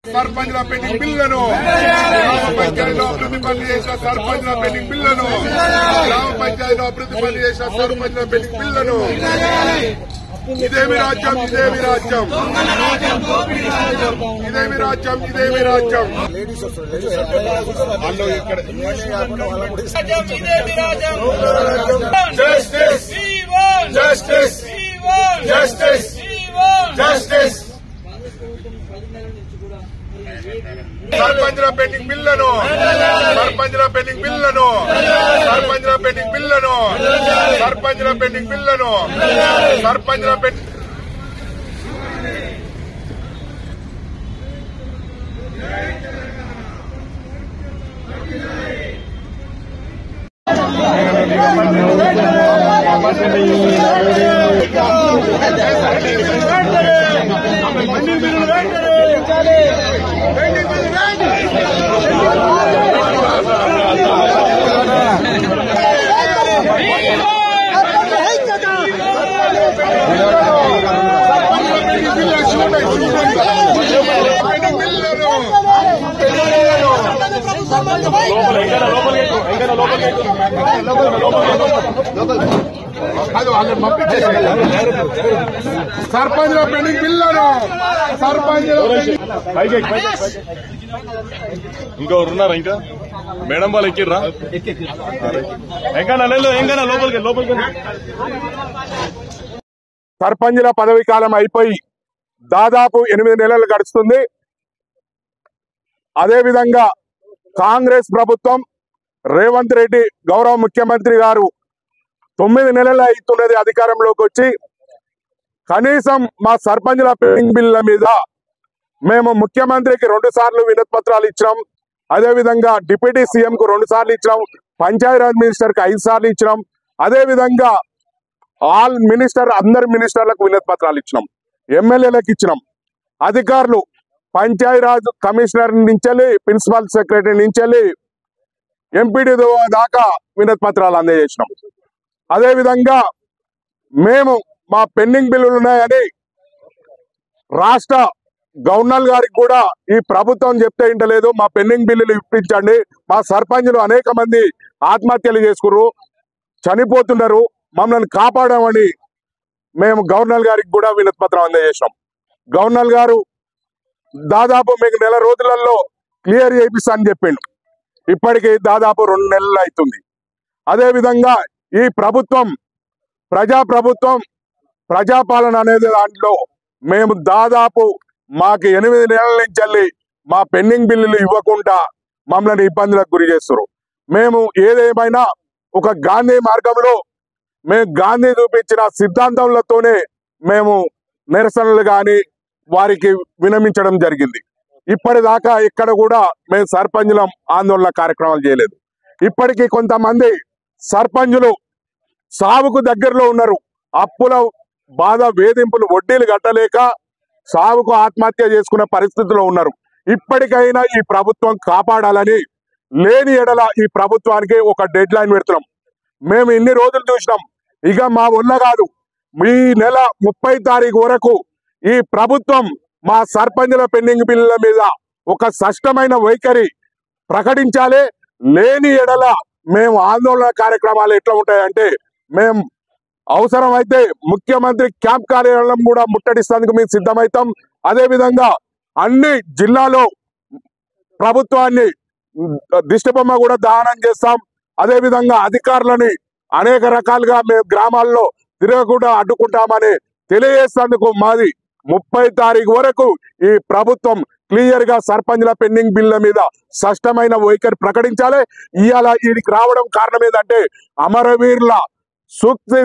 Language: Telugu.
సర్పంచ్ల పెండింగ్ బిల్లులను గ్రామ పంచాయతీలో అభివృద్ధి పనులు చేసిన సర్పంచ్ల పెండింగ్ బిల్లులను గ్రామ పంచాయతీలో అభివృద్ధి పనులు చేసిన సర్పంచ్ల పెండింగ్ బిల్లులను ఇదేమి రాజ్యం ఇదేమి రాజ్యం ఇదేమి రాజ్యం ఇదేమి రాజ్యం జస్టిస్ జస్టిస్ జస్టిస్ జస్టిస్ సర్పంచ్ల పెండింగ్ బిల్లులను సర్పంచ్ల పెండింగ్ బిల్లులను సర్పంచ్ల పెండింగ్ బిల్లులను సర్పంచ్ల పెండింగ్ బిల్లులను సర్పంచ్ల పెండింగ్ సర్పంచ్ల పెండింగ్ బిల్లులను ఇంకెవరు ఉన్నారా? ఇంకా మేడం వాళ్ళు ఎక్కిర్రా? ఎంకన్నా లోపలికి సర్పంచ్ల పదవీ కాలం అయిపోయి దాదాపు 8 నెలలు గడుస్తుంది. అదేవిధంగా కాంగ్రెస్ ప్రభుత్వం రేవంత్ రెడ్డి గౌరవ ముఖ్యమంత్రి గారు 9 నెలలు అవుతున్నది అధికారంలోకి వచ్చి. కనీసం మా సర్పంచ్ల పెండింగ్ బిల్లుల మీద మేము ముఖ్యమంత్రికి 2 సార్లు వినతి పత్రాలు ఇచ్చినాం. అదేవిధంగా డిప్యూటీ సీఎం కు 2 సార్లు ఇచ్చినాం. పంచాయతీరాజ్ మినిస్టర్ కు 5 సార్లు ఇచ్చినాం. అదేవిధంగా ఆల్ అందరి మినిస్టర్లకు వినతి పత్రాలు ఇచ్చినాం. ఎమ్మెల్యేలకు ఇచ్చినాం. అధికారులు పంచాయతీరాజ్ కమిషనర్ నుంచి ప్రిన్సిపల్ సెక్రటరీ నుంచి ఎంపీడీ దాకా వినతి పత్రాలు అందజేసినాం. అదేవిధంగా మేము మా పెండింగ్ బిల్లులు ఉన్నాయని రాష్ట్ర గవర్నర్ గారికి కూడా ఈ ప్రభుత్వం చెప్తే ఇంటలేదు. మా పెండింగ్ బిల్లులు ఇప్పించండి, మా సర్పంచులు అనేక మంది ఆత్మహత్యలు చేసుకున్నారు, చనిపోతున్నారు, మమ్మల్ని కాపాడమని మేము గవర్నర్ గారికి కూడా వినతి పత్రం అందజేసినాం. గవర్నర్ గారు దాదాపు మీకు 1 నెల రోజులలో క్లియర్ చేయిస్తా అని చెప్పిండు. ఇప్పటికీ దాదాపు 2 నెలలు అవుతుంది. అదేవిధంగా ఈ ప్రభుత్వం ప్రజాప్రభుత్వం ప్రజాపాలన అనేది దాంట్లో మేము దాదాపు మాకు 8 నెలల నుంచి మా పెండింగ్ బిల్లులు ఇవ్వకుండా మమ్మల్ని ఇబ్బందులకు గురి చేస్తారు. మేము ఏదేమైనా ఒక గాంధీ మార్గంలో మేము గాంధీ చూపించిన సిద్ధాంతాలతోనే మేము నిరసనలు కానీ వారికి వినమించడం జరిగింది. ఇప్పటిదాకా ఎక్కడ కూడా మేము సర్పంచుల ఆందోళన కార్యక్రమాలు చేయలేదు. ఇప్పటికీ కొంతమంది సర్పంచులు సావుకు దగ్గరలో ఉన్నారు. అప్పుల బాధ, వేధింపులు, వడ్డీలు కట్టలేక సావుకు ఆత్మహత్య చేసుకునే పరిస్థితిలో ఉన్నారు. ఇప్పటికైనా ఈ ప్రభుత్వం కాపాడాలని, లేని ఎడల ఈ ప్రభుత్వానికి ఒక డెడ్ లైన్ పెడుతున్నాం. మేము ఇన్ని రోజులు చూసినాం, ఇక మా వల్ల కాదు. ఈ నెల 30 తారీఖు వరకు ఈ ప్రభుత్వం మా సర్పంచుల పెండింగ్ బిల్లుల మీద ఒక స్పష్టమైన వైఖరి ప్రకటించాలి. లేని ఎడల మేము ఆందోళన కార్యక్రమాలు ఎట్లా ఉంటాయంటే, మేము అవసరమైతే ముఖ్యమంత్రి క్యాంప్ కార్యాలయం కూడా ముట్టడిస్తేందుకు మేము సిద్ధమవుతాం. అదేవిధంగా అన్ని జిల్లాలో ప్రభుత్వాన్ని దిష్టిబొమ్మ కూడా దహనం చేస్తాం. అదేవిధంగా అధికారులని అనేక రకాలుగా మేము గ్రామాల్లో తిరగకుండా అడ్డుకుంటామని తెలియజేసేందుకు మాది 30 తారీఖు వరకు ఈ ప్రభుత్వం క్లియర్ గా సర్పంచ్ల పెండింగ్ బిల్ల మీద స్పష్టమైన వైఖరి ప్రకటించాలి. ఇవాళ వీడికి రావడం కారణం ఏంటంటే అమరవీరుల సూక్తి